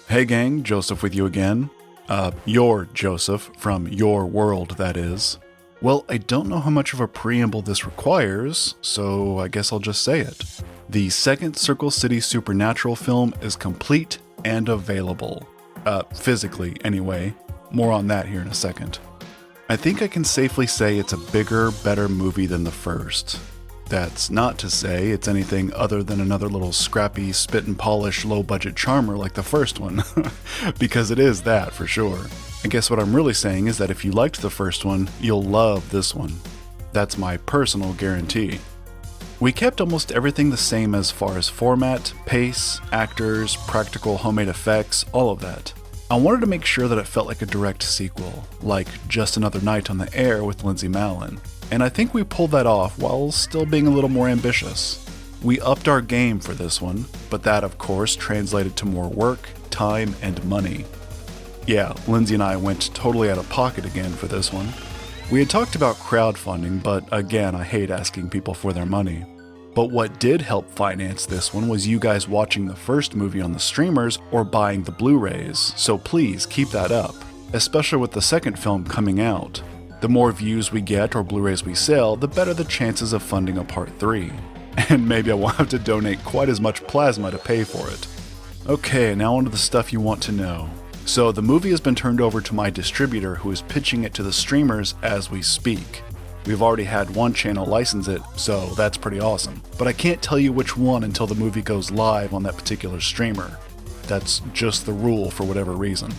Hey gang, Joseph with you again. Your Joseph, from your world, that is. Well, I don't know how much of a preamble this requires, so I guess I'll just say it. The second Circle City Supernatural film is complete and available. Physically, anyway. More on that here in a second. I think I can safely say it's a bigger, better movie than the first. That's not to say it's anything other than another little scrappy, spit and polish, low-budget charmer like the first one, because it is that for sure. I guess what I'm really saying is that if you liked the first one, you'll love this one. That's my personal guarantee. We kept almost everything the same as far as format, pace, actors, practical homemade effects, all of that. I wanted to make sure that it felt like a direct sequel, like Just Another Night on the Air with Lindsay Mallon. And I think we pulled that off while still being a little more ambitious. We upped our game for this one, but that of course translated to more work, time, and money. Yeah, Lindsay and I went totally out of pocket again for this one. We had talked about crowdfunding, but again, I hate asking people for their money. But what did help finance this one was you guys watching the first movie on the streamers or buying the Blu-rays, so please keep that up, especially with the second film coming out. The more views we get or Blu-rays we sell, the better the chances of funding a part 3. And maybe I won't have to donate quite as much plasma to pay for it. Okay, now on to the stuff you want to know. So the movie has been turned over to my distributor who is pitching it to the streamers as we speak. We've already had one channel license it, so that's pretty awesome. But I can't tell you which one until the movie goes live on that particular streamer. That's just the rule for whatever reason.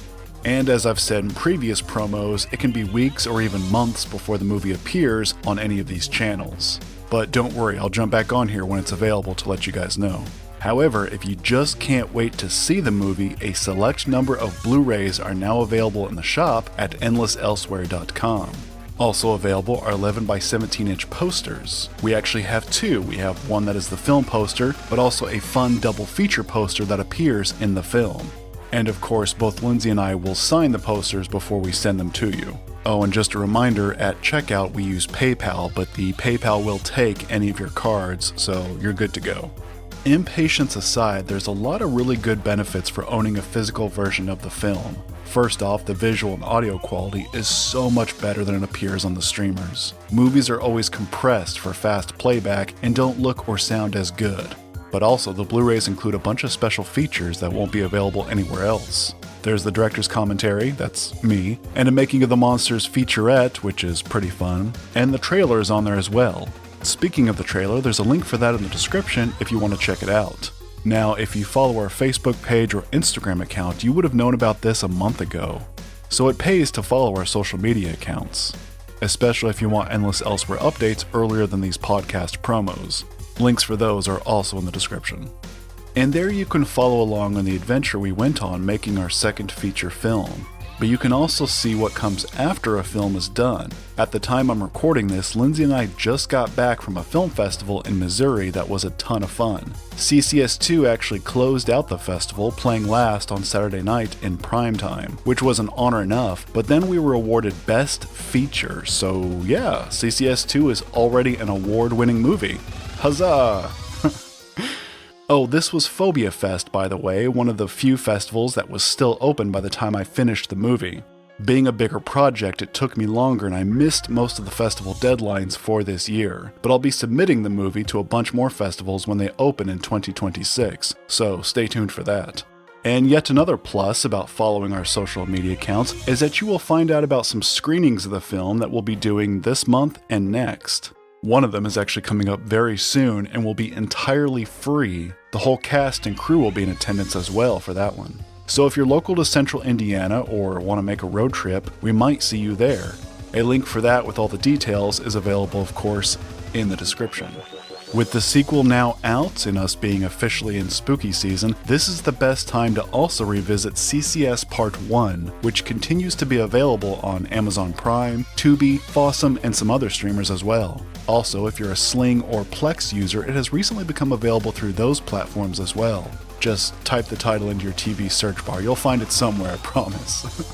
And as I've said in previous promos, it can be weeks or even months before the movie appears on any of these channels. But don't worry, I'll jump back on here when it's available to let you guys know. However, if you just can't wait to see the movie, a select number of Blu-rays are now available in the shop at endlesselsewhere.com. Also available are 11 by 17 inch posters. We actually have two. We have one that is the film poster, but also a fun double feature poster that appears in the film. And of course, both Lindsay and I will sign the posters before we send them to you. Oh, and just a reminder, at checkout we use PayPal, but the PayPal will take any of your cards, so you're good to go. Impatience aside, there's a lot of really good benefits for owning a physical version of the film. First off, the visual and audio quality is so much better than it appears on the streamers. Movies are always compressed for fast playback and don't look or sound as good. But also, the Blu-rays include a bunch of special features that won't be available anywhere else. There's the director's commentary, that's me, and a Making of the Monsters featurette, which is pretty fun, and the trailer is on there as well. Speaking of the trailer, there's a link for that in the description if you want to check it out. Now, if you follow our Facebook page or Instagram account, you would have known about this a month ago. So it pays to follow our social media accounts, especially if you want Endless Elsewhere updates earlier than these podcast promos. Links for those are also in the description. And there you can follow along on the adventure we went on making our second feature film. But you can also see what comes after a film is done. At the time I'm recording this, Lindsay and I just got back from a film festival in Missouri that was a ton of fun. CCS2 actually closed out the festival, playing last on Saturday night in primetime, which was an honor enough, but then we were awarded Best Feature, so yeah, CCS2 is already an award-winning movie. Huzzah! Oh, this was Phobia Fest, by the way, one of the few festivals that was still open by the time I finished the movie. Being a bigger project, it took me longer and I missed most of the festival deadlines for this year, but I'll be submitting the movie to a bunch more festivals when they open in 2026, so stay tuned for that. And yet another plus about following our social media accounts is that you will find out about some screenings of the film that we'll be doing this month and next. One of them is actually coming up very soon and will be entirely free. The whole cast and crew will be in attendance as well for that one. So if you're local to Central Indiana or want to make a road trip, we might see you there. A link for that with all the details is available, of course, in the description. With the sequel now out and us being officially in spooky season, this is the best time to also revisit CCS Part 1, which continues to be available on Amazon Prime, Tubi, Fossum, and some other streamers as well. Also, if you're a Sling or Plex user, it has recently become available through those platforms as well. Just type the title into your TV search bar, you'll find it somewhere, I promise.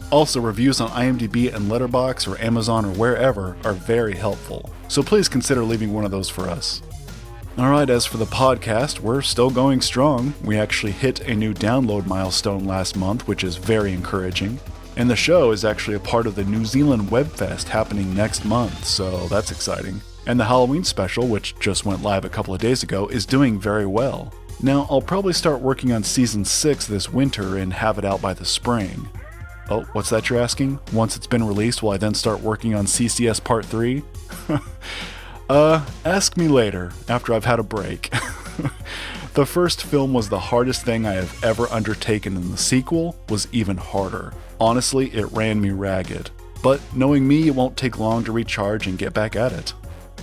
Also, reviews on IMDb and Letterboxd or Amazon or wherever are very helpful, so please consider leaving one of those for us. Alright, as for the podcast, we're still going strong. We actually hit a new download milestone last month, which is very encouraging. And the show is actually a part of the New Zealand Webfest happening next month, so that's exciting. And the Halloween special, which just went live a couple of days ago, is doing very well. Now, I'll probably start working on Season 6 this winter and have it out by the spring. Oh, what's that you're asking? Once it's been released, will I then start working on CCS Part 3? Ask me later, after I've had a break. The first film was the hardest thing I have ever undertaken, and the sequel was even harder. Honestly, it ran me ragged. But knowing me, it won't take long to recharge and get back at it.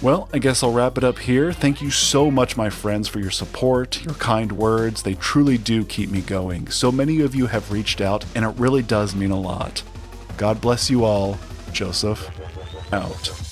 Well, I guess I'll wrap it up here. Thank you so much, my friends, for your support, your kind words. They truly do keep me going. So many of you have reached out, and it really does mean a lot. God bless you all. Joseph, out.